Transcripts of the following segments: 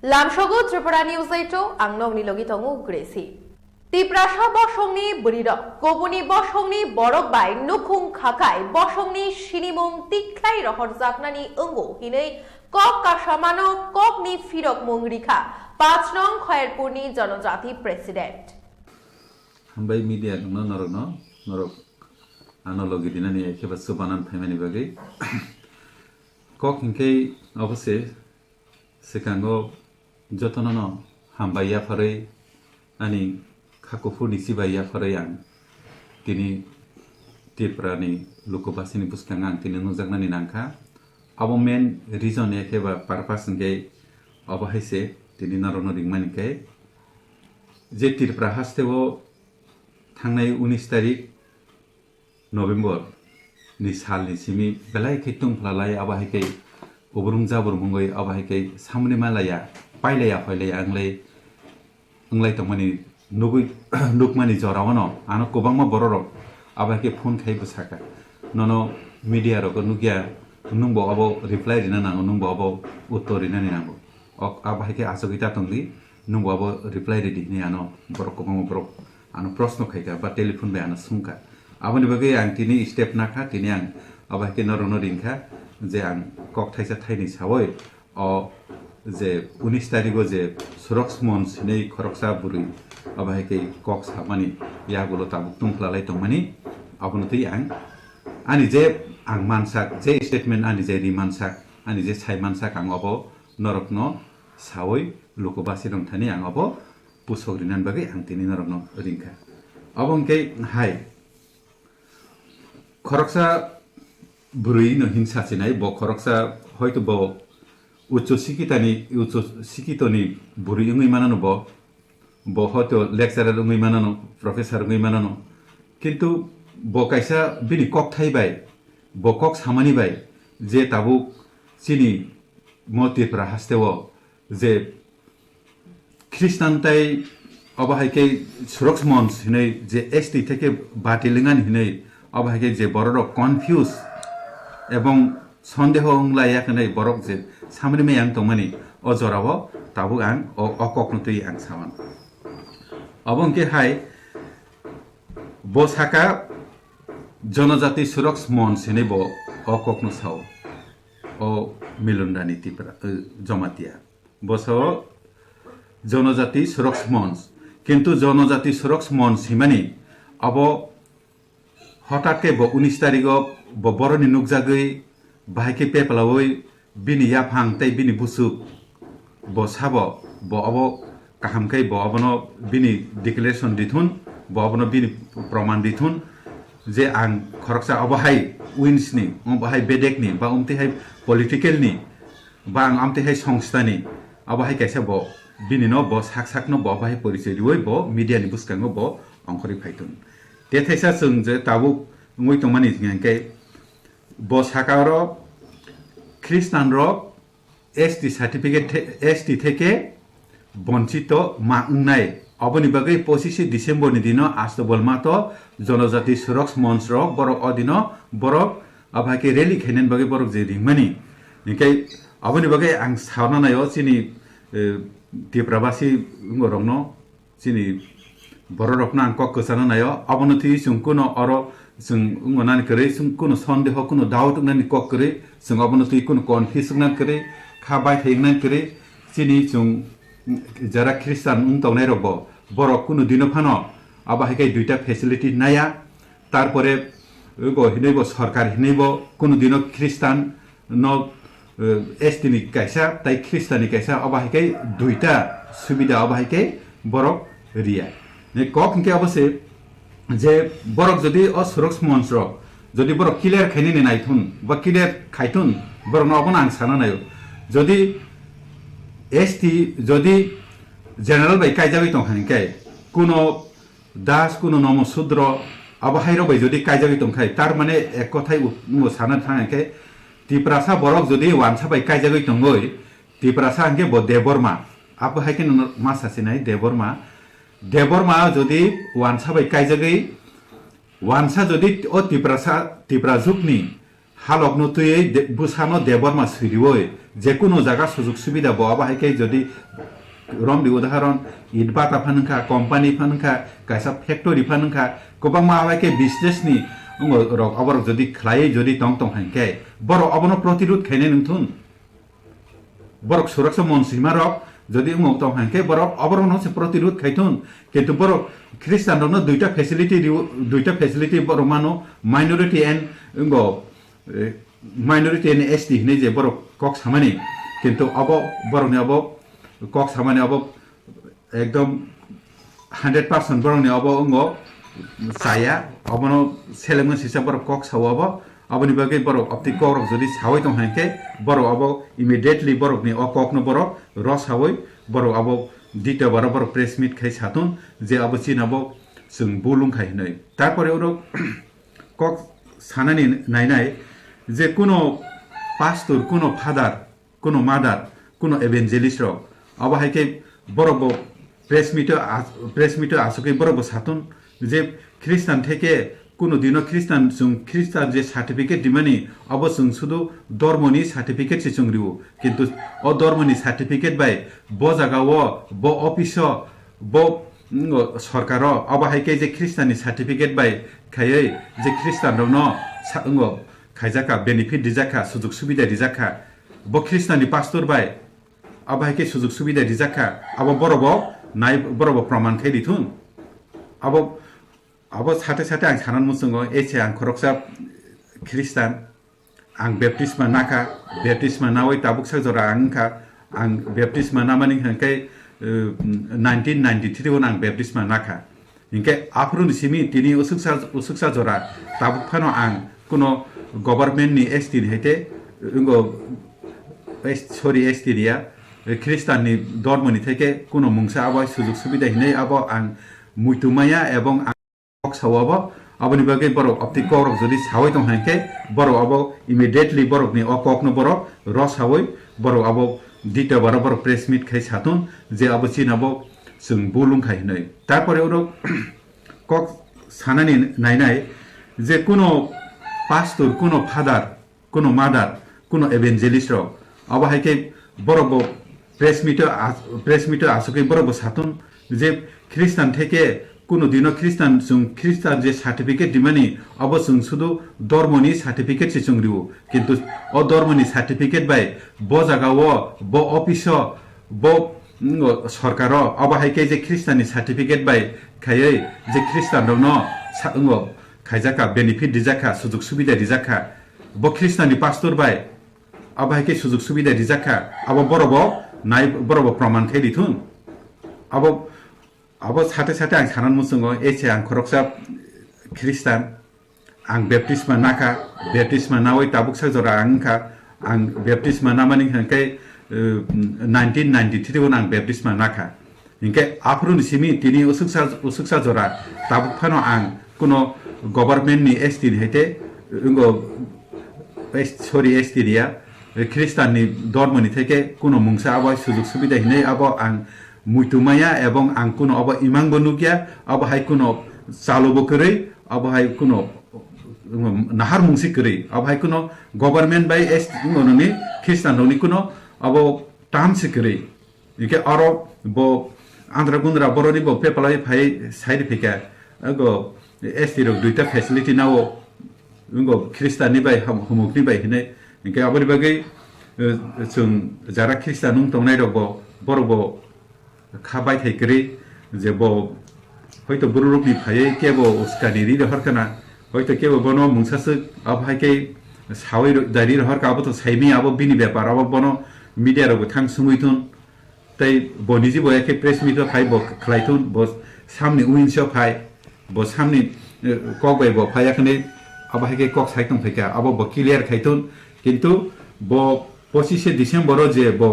Lamsogo Tripura News 8 ang nongni logi tongu Gracie. Tiprasa bosongni buriro, Kubuni bosongni borok bai nukhung khakai, bosongni sinimung tikhulai rohor zaknani ungu hinei kok kasamano kokni firok mungrikha, 5 nong khayerpur ni janajati president. Hambai media norok analogi dinani ekeba subanan phaimani bagai kok hingkai obose sekango jotonono hambaya pharai ani khakufuni sibaya pharai ang tini tiprani lukobasini buskangang tini nujaknani nangkha abo main reason ekeba purpose hingkai abo haise tini narono ringmani kai je tirpra hasteo थांनाय 19 तारिख नभेम्बर नि सालनि सिमी बेलाय खैtung फ्लालाय आबाहायकै उबरुं जाबुर मुंगै आबाहायकै सामने मालाया पाइलाया फैलाया अंलाय तमनि नुकमानि जरावनो आनो गोबांमा बररक आबाहायकै phone खाइ बुसाका ननो मीडिया रक नुगिया नुंबो अबो रिप्लाय दिना नांगो नुंबो अबो उत्तर दिना नांगो आबाहायकै आसगिता तंगि नुंबो अबो रिप्लाय रेडी नि आनो बरक गोबांमा बरक आनो प्रश्न खायका बा टेलिफोन बे आनो सुंका आबनि बगे आं तिनि स्टेप नाखा तिनि आं अबाके नरनो रिंखा जे आं कक थाइसा थाइनि सावय अ जे 19 तारिखो जे सुरक्ष मन्स नै खरकसा बुरि अबाके कक सामानि यागुलो ताबुक तुंख्लालाय तंमानि आबनो तै आनि जे आं मानसा जे स्टेटमेन्ट आनि जे रिमानसा आनि जे साइ मानसा आं अबो नरकनो सावय लोकबासि रंथानि आं अबो pusogrinan bagai ang tini narano ringka. Abang kay hai khoroksa burui no hinsa sinai bo khoroksa hoito bo ucho sikitoni burui ngai manano bo hoto lecturer ngai manano professor ngai manano kintu bo kaisa bini kok thai bai bo kok samani bai je tabu sini moti pra hastewo je খ্রিস্টানতাই অবাহাইকে সুরক্ষ মঞ্চ হিनै যে ST থেকে বাতিলিঙান হিनै অবাহাইকে যে বড় confuse এবং সন্দেহ হংলায়াকनै বরক যে সামরিমে আং তমানি অজরাব তাবু আং অককনতৈ আং সামান অবংকে হাই বসাকা জনজাতি সুরক্ষ মঞ্চ হিनै ব অককনো সাও ও মিলনদানি তিপ্রা জমাতিয়া বসাও जनजाति सुरक्ष मन्च किन्तु जनजाति सुरक्ष मन्च हिमानि अब हठातके ब 19 तारिखो ब बरनि नुकजागै बाहायके पेपलावै बिनि याफां तै बिनि बुसुक ब साबो ब अब काहामकै ब अबनो बिनि डिक्लेरेशन दिथुन ब अबनो बिनि प्रमाण दिथुन जे आं खरकसा अबहाय विन्सनि अबहाय बेडेकनि बा उमतेहाय पलिटिकलनि बा आं आमतेहाय संस्थानि अबहाय कैसा ब बिनिनो ब साकनो ब बाहाय परिचय दिवै ब मीडिया नि बुसकांगो ब अंखरि फाइथुन तेथायसा जों जे ताबु ngoi tongmani thingkai ब साकारो ख्रिस्टान रो एसटी सर्टिफिकेट एसटी থেকে বঞ্চিত মাংনাই অবনি বাগৈ 25 ডিসেম্বর नि दिनो आस्तबलमा तो जनजाति सुरक्ष मन्च रो बरक अदिनो बरक अभाके रेली खेनेन बागै बरक जे रिंगमानि निकै अबनि बागै आं सावना नायो सिनि तिप्रबासी रंगनो सिनि बर रखना अंक कसाना नायो अबनथि सुंकुनो अरो जों उंगनानि करे सुंकुनो सन्देह कुनो डाउट नानि कक करे जों अबनथि कुनो कन्फ्यूजन नानि करे खाबाय थायनानि करे सिनि जों जरा ख्रिस्टान उंतावनाय रब बर कुनो दिनो फानो आबाहायकै दुइटा फेसिलिटी नाया तारपरे गो हिनैबो सरकार हिनैबो कुनो दिनो ख्रिस्टान न एसटिनि कैसा ताई ख्रिस्टानि कैसा अबाहायकै दुइटा सुबिदा अबाहायकै बरक रिया ने कक के अबसे जे बरक जदि असुरक्ष मन्च र जदि बरक क्लियर खैनि नायथुन बा क्लियर खाइथुन बरक नबन आं साना नायो जदि एसटी जदि जनरल बाय कायजाबै तंखानिकै कुनो दास कुनो नम शूद्र अबाहायरो बाय जदि कायजाबै तंखाय तार माने एक कथाय साना थांखाय तिप्रासा बरक जदि वानसा बाय कायजागै तंगै तिप्रासा अंगे ब देबरमा आप हायके मासासि नाय देबरमा जदि वानसा बाय कायजागै वानसा जदि तिप्राजुकनि हालकनो तुयै बुसानो देबरमा सिरिवै যে কোনো জায়গা সুযোগ সুবিধা bo abahaike jodi romdi udaharon idbata phanungkha company phanungkha kaisa factory phanungkha kobangma abahaike business ni rok aborok jodi khlai jodi tong hanke borok abono protirod khaine nungthun borok suraksha monsima rok যদি তং হাঙ্কে বরক অবরণ হচ্ছে প্রতিরোধ খাইতুন কিন্তু বরক খ্রিস্টান দুইটা facility বরক মানো minority and ST হিনে যে বরক কক সামানি কিন্তু অব বরকনি অব কক সামানি অব একদম 100% বরকনি অব চায়া অবনো সেলেমন সিসা বরক কক সাও অব aboni bagay borok opti korok jodi sawai tong hanke borok abo immediately borok ni kokno borok ros sawai borok abo dita borok press meet khai satun je abo chin abo sung bulung khai nei tarpore orok kok sanani nainai je kuno pastor kuno father kuno mother kuno evangelist rok abo haike borok press meet asuke borok satun je christian theke কোনো দিনও খ্রিস্টান যে certificate দিমানি অবশ্যই শুধু ধর্মনি certificate সে চংরিব কিন্তু অধর্মনি certificate by ব জায়গাও ব অফিস ব সরকার অবাহাইকে যে খ্রিস্টানি সার্টিফিকেট বাই খাইয়ে যে খ্রিস্টান দন খাইজাকা বেনিফিট দিজাকা সুযোগ সুবিধা দিজাকা ব খ্রিস্টানি পাস্টর বাই অবাহাইকে সুযোগ সুবিধা দিজাকা আব বরব নাই বরব প্রমাণ খাই দিথুন abo sate ang sanan musungo eche ang koroksa Kristan ang baptisma naka baptisma nawai tabuk sajora ang baptisma namani hangkai 1993 on ang baptisma naka ingke aprun simi tini usuksa jora tabuk phano ang kuno government ni estin hete ngo estiria Kristan ni dormoni theke kuno mungsa abo sujug subida hinai abo ang muitumaya ebong সাওয়াবো aboni bagay borok opti korok jodi sawai tong hanke borok abo immediately borok ni kokno borok ros sawai borok abo dita borok press meet khai satun je abo chin abo sung bulung khai nei tarpore orok kok sanani nainai je kuno pastor kuno father kuno mother kuno evangelist rok abo haike borok press meet asuke borok satun je খ্রিস্টান থেকে কোনো দিনও খ্রিস্টান যে certificate দিমানি অবশ্যই শুধু ধর্মনি certificate সে চংরিব কিন্তু অধর্মনি certificate by ব জায়গাও ব অফিস ব সরকার অবাহাইকে যে খ্রিস্টানি সার্টিফিকেট বাই খাইয়ে যে খ্রিস্টান দন খাইজাকা বেনিফিট দিজাকা সুযোগ সুবিধা দিজাকা ব খ্রিস্টানি পাস্টর বাই অবাহাইকে সুযোগ সুবিধা দিজাকা আব বরব নাই বরব প্রমাণ খাই দিথুন abo sate ang sanan musungo eche ang koroksa Kristan ang baptisma naka baptisma nawai tabuk sajora ang baptisma namani hangkai 1993 on ang baptisma naka ingke aprun simi tini usuksa jora tabuk phano ang kuno government ni estin hete ngo estiria Kristan ni dormoni theke kuno mungsa abo sujug subida hinai abo ang muitumaya ebong ang kuno abo imang bonugia abo hai kuno salobo kore abo hai kuno nahar mungsi kore abo hai kuno government by est noni Kristan noni kuno abo tamsi kore ike aro bo andra gundra boroni bo pepalai phai side phika go esti rok duita facility nawo ngo Kristan ni bai humukni bai hine ike abori bagai chung jara Kristan nung tongnai rok bo borobo খাবাই থাইকরি যে ব হয়তো বুরুরুপনি ফাইয়ে কেবো উস্কানি রি রহরকানা হয়তো কেবো বনো মুংসাসে আবহাইকে সাওই দারি রহরকা আবো তো সাইমি আবো বিনি ব্যাপার আবো বনো মিডিয়ার বো থাং সুমুইতুন তাই বনিজি বো একে প্রেস মিট ফাই বো খাইতুন বো সামনি উইনস ফাই বো সামনি কক বাই বো ফাই এখানে আবহাইকে কক সাইতুন ফাইকা আবো বো ক্লিয়ার খাইতুন কিন্তু বো 25 ডিসেম্বর যে বো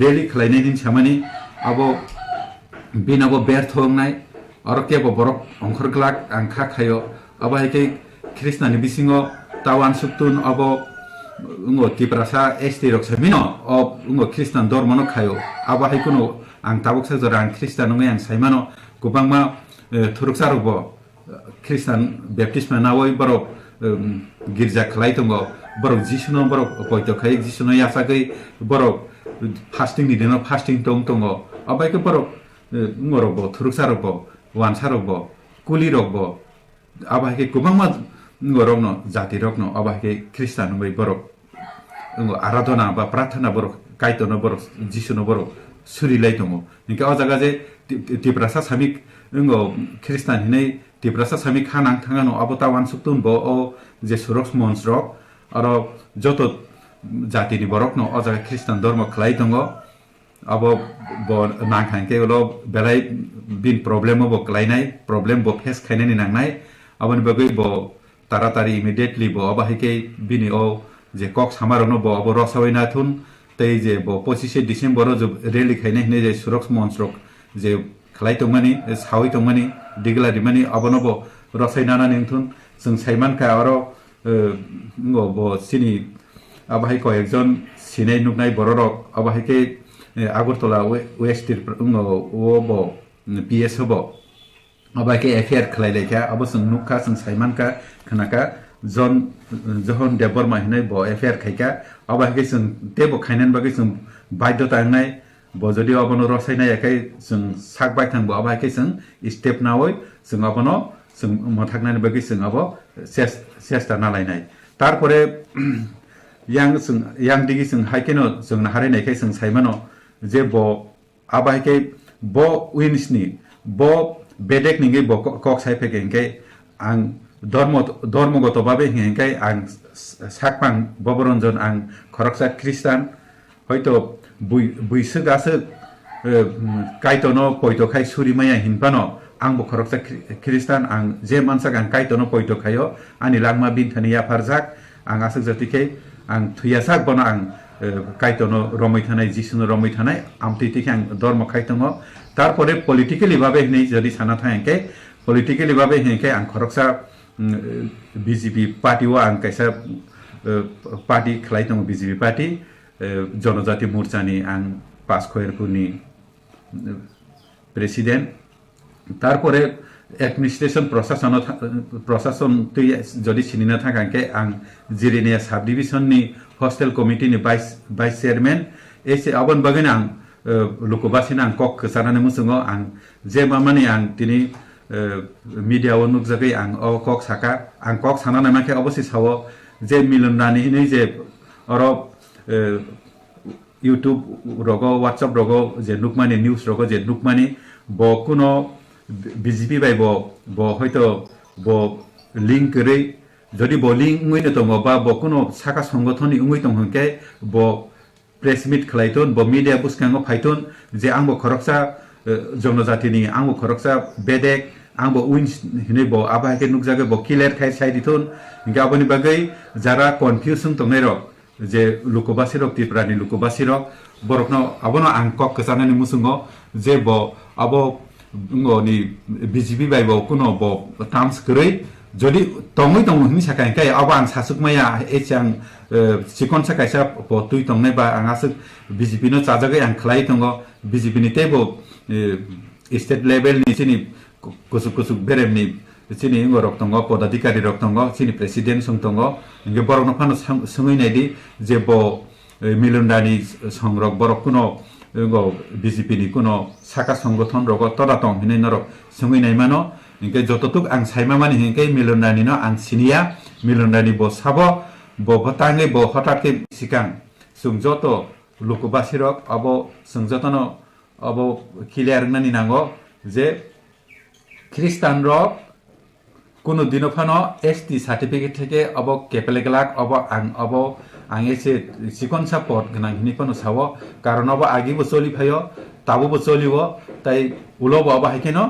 রেলি খাইনাই দিন সামানি abo binabo ব্যর্থ হংনাই আরো কেবো বরক অংখরগ্লাক আংখা খায়ো abo haike Kristani bisingo tawan suktun abo tiprasa esti rok samino Kristan dormono khayo abo haikuno ang tabuk sajora ang Kristan ngai ang saimano kubangma thuruksarbo Kristan baptisma nawoi borok girja khlai tongo borok jisuno borok poito khai jisuno yasakai borok fasting ni dino fasting tongo abai ke borok ngorok bo thuruksa bo wansa bo kuli bo abai ke kubangma ngorok no jati rok no abai ke Christian bai borok aradhana ba prarthana borok kaitono borok jisuno borok surilai tongo ninka o jaga je tiprasa samik Christian hinai tiprasa samik khanang thangano abota wan suktun bo o je surok mons rok aro joto jati ni borok no o jaga Christian dharma khlai tongo abo bo nang khangke lo belai bin problem bo klainai problem bo face khainai ni nangnai aboni bagai bo taratari immediately bo abahike bini o je kok samarono bo abo rosawaina thun tei je bo 25 December jo rally khainai ne je surok mons rok je khlai tongmani sawi tongmani digla dimani abono bo rosainana ningthun जों साइमान का आरो bo sini abahai ko ekjon sinai nuknai bororok abahai ke Agartala West o bo PS bo abahai ke affair khlai lekha abo जों nukka जों saiman ka khanaka johon debor ma hinai bo affair khaika abahai ke जों tebo khainan bagai जों baidhota ngai bo jodi abono rosaina yakai जों sakbai thang bo abahai ke जों step nawoi जों abono जों मथाकनानै बागै जों आबो सेस्टा नालायनाय तारपरे yang digi जों हाइकेनो जों हारायनायखाय जों साइमानो जे बो आबायके बो उइन्सनि बो बेडेक निगे बो कक साइफेकेंके आं धर्मगत भाबे हेंखाय आं साकपां बबरन्जन आं खरकसा ख्रिस्टान हयतो बुइसो गासो काइतनो पयतोखाय सुरिमाया हिनपानो आंबो खरकसा ख्रिस्टान आं जे मानसाक आं काइतनो पयतो खायो आंनि लांमा बिनथानि याफारजाक आं आसक जातिखे आं थुयासाक बनो आं काइतनो रमै थानाय जिसुनो रमै थानाय आमतितिखे आं धर्म खाइतनो तारपरे पलिटिकली भाबे नै जदि साना थायके पलिटिकली भाबे हेके आं खरकसा बीजेपी पार्टी वा आं कैसा पार्टी खलाइतनो बीजेपी पार्टी जनजाति मोर्चानि आं पास खयरपुरनि प्रेसिडेन्ट तारपरे एडमिनिस्ट्रेशन प्रशासन जदि सिनिना थाकांके आं जिरिनिया सब डिविजननि हस्टेल कमिटिनि भाइस चेयरमैन एसे आबन बागैनो आं लुकुबासिनो आं कक खसानानै मुसुङो आं जे मामानि आं दिनै मिडियाआव नुजाखै आं अ कक साका आं कक सानानै माखे अबसि सावो जे मिलननानि नै जे अर YouTube रगो WhatsApp रगो जे नुकमानि न्यूज रगो जे नुकमानि बो कुनो BJP bai bo hoito bo link rei jodi bo link ngui ne tongo ba bo kuno sakha সংগঠননি ngui tong hangke bo press meet khlaiton bo media buskango phaiton je angbo khoroksa janajatini angbo khoroksa bedek angbo wins hine bo abahake nukjage bo clear khai saidithon gaboni bagai jara confusion tongnai rok je lukobasi rok tiprani lukobasi rok borokno abono angkok ksanani musungo je bo abo ngoni BJP bai bo kuno bo terms krei jodi tongoi tong hini sakai kai abang sasukmaya echang sikon sakai sa po tui tongnai ba angasuk BJP no chajagai ang khlai tongo BJP ni tebo state level ni sini kusuk berem ni sini ngorok tongo podadikari rok tongo sini president song tongo nge borok no phano sungoi nai di je bo milondani songrok borok kuno ngo BJP ni kuno sakha সংগঠন rogo tora tong hinai norok sungoi nai mano inke jototuk ang saima mani hinke milondani no ang sinia milondani bo sabo bo batange bo hotatke sikang sungjoto lukubasi rok abo sungjotono abo clear nani nango je খ্রিস্টান rock কোনো দিনফানো ST certificate থেকে of কেপেলেগলাক of आं एसे सिकन support गोनां हिनिखौनो सावो कारण अब आगिबो सोलिफायो ताबोबो सोलिवो ताई उलबो अब हाइकेनो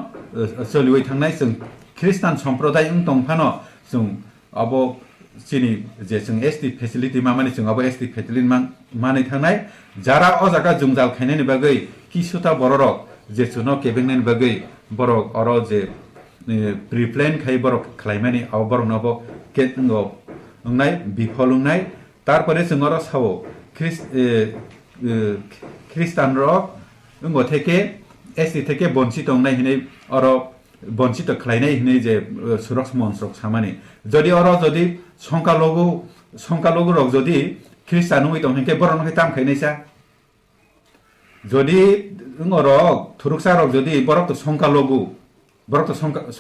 सोलिवै थांनाय जों ख्रिस्टान सम्प्रदाय दंफानो जों अब सिनि जे जों ST फेसिलिटी माने जों अब ST फेसिलिटी माने थांनाय जारा अ जागा जुंजाल खायनायनि बागै किसुता बररक जे सुनो केबेंनायनि बागै बरक अर जे प्रिप्लेन खाय बरक खालायमानि अब बरनबो केतंगो उंनाय बिफलुंनाय तारपरे जोंरो सावो ख्रिस्टान रक उंगो थेके ST थेके बंचित दंनाय हिनै अर बंचित खालायनाय हिनै जे सुरक्ष मन्स रक सामानि जदि अर जदि संका लगु সংখ্যালঘু রক যদি খ্রিস্টান হই দং হেকে বরন হই তাম খাইনাইসা যদি রক থুরুকসা রক যদি বরক তো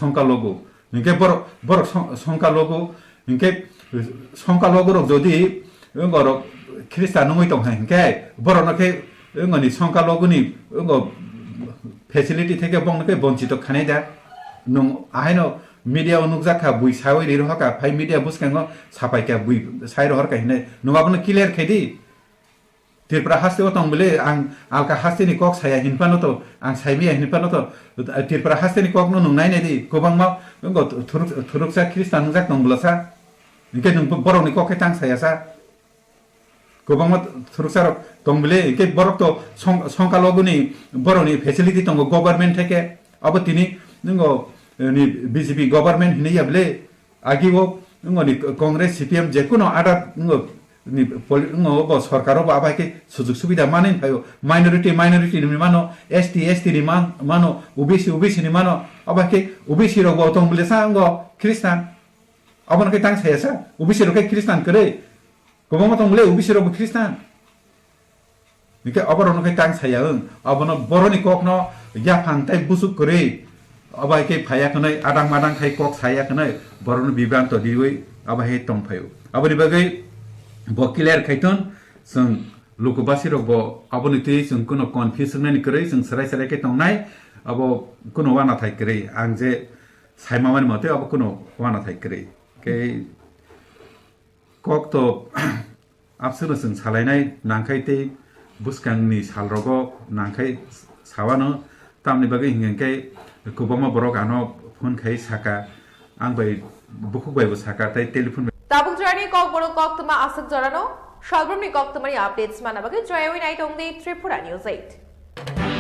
সংখ্যালঘু হেকে বরক সংখ্যালঘু হেকে সংখ্যালঘু রক যদি রক খ্রিস্টান হই দং হেকে বরনকে নি সংখ্যালঘুনি ফেসিলিটি থেকে বংনকে বঞ্চিত খানাই দা নং আহাইনো মিডিয়া নুকজাखा बुई सावै रिरहका फाइ मिडिया बुसकांगो सापाइका बुई साइरहरका हिने नङाबनो क्लियर खाइदि तिरप्रा हास्तेव तंबले आं आलका हास्तेनि कक साया हिनपानो त आं साइमिया हिनपानो त तिरप्रा हास्तेनि कक नो नंनाय नेदि गोबांमा थुरुकसा ख्रिस्टान नुजाक तंबलसा इके नों बरनि कके तां सायासा गोबांमा थुरुकसा तंबले इके बरक त संकालगुनि बरनि फेसिलिटी तंगो गभर्नमेन्ट थेके अब तिनी नंगो नि बीजेपी गभर्नमेंट हिने याबले आगिवो नि कांग्रेस सीपीएम जेकुनो आदा नि ब सरकारो बाबाके सुजुग सुविधा माने फायो माइनॉरिटी नि मानो एसटी नि मानो ओबीसी नि मानो अबाके ओबीसी रो गौतम बुले सांगो ख्रिस्टान अबन के तांग छयसा ओबीसी रो के ख्रिस्टान करे गोबां तंग बुले ओबीसी रो ख्रिस्टान निके अबरन के तांग छया अबन बरनि kokno या फांगताय बुसुक करे अबाय के फाया खनै आदां मादां खाय कक साया खनै बरन बिब्रान त दिवै अबाय हे तंफायो अबनि बगै बकिलेर खायतन जों लोकबासि रग अबनि ति जों कोनो कन्फ्यूजन नि करे जों सराय के तंनाय अब कोनो वाना थाय करे आं जे साइमामानि मते अब कोनो वाना थाय करे के कक त आपसनो जों सालायनाय नांखायते बुसकांनि सालरगो नांखाय सावानो तामनि बगै हिंगै गोबांमा बरक आनो फोन खाइ साका आं बाय बुखुक बायबो साका ताइ टेलिफोन ताबुक जरानि कक बरो कक तुमा आसक जरानो सलब्रमनि कक तुमानि अपडेट्स मानाबागे जयवि नाइट ओंदे त्रिपुरा न्यूज 8